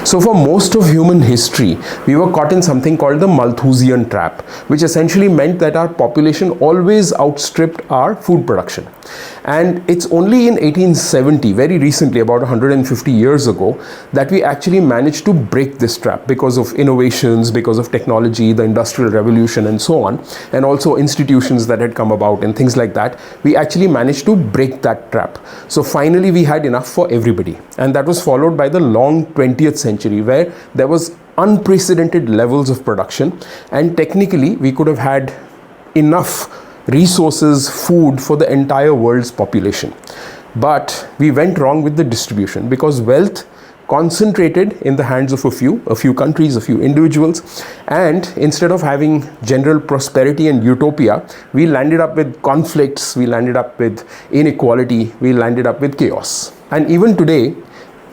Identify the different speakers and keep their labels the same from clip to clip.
Speaker 1: So for most of human history, we were caught in something called the Malthusian trap, which essentially meant that our population always outstripped our food production. And it's only in 1870, very recently, about 150 years ago, that we actually managed to break this trap because of innovations, because of technology, the Industrial Revolution and so on, and also institutions that had come about and things like that. We actually managed to break that trap. So finally we had enough for everybody. And that was followed by the long 20th century where there was unprecedented levels of production, and technically we could have had enough resources, food for the entire world's population. But we went wrong with the distribution because wealth concentrated in the hands of a few countries, a few individuals, and instead of having general prosperity and utopia, we landed up with conflicts, we landed up with inequality, we landed up with chaos. And even today,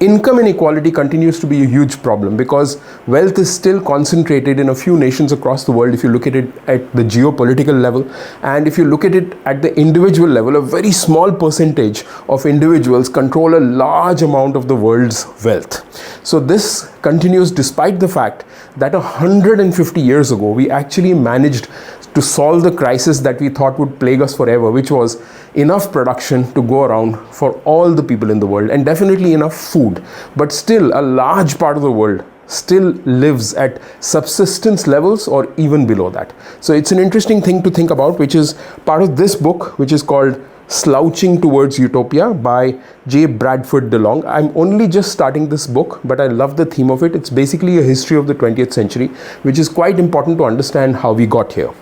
Speaker 1: income inequality continues to be a huge problem because wealth is still concentrated in a few nations across the world if you look at it at the geopolitical level, and if you look at it at the individual level, a very small percentage of individuals control a large amount of the world's wealth. So this continues despite the fact that 150 years ago we actually managed to solve the crisis that we thought would plague us forever, which was enough production to go around for all the people in the world, and definitely enough food. But still, a large part of the world still lives at subsistence levels or even below that. So it's an interesting thing to think about, which is part of this book, which is called Slouching Towards Utopia by J. Bradford DeLong. I'm only just starting this book, but I love the theme of it. It's basically a history of the 20th century, which is quite important to understand how we got here.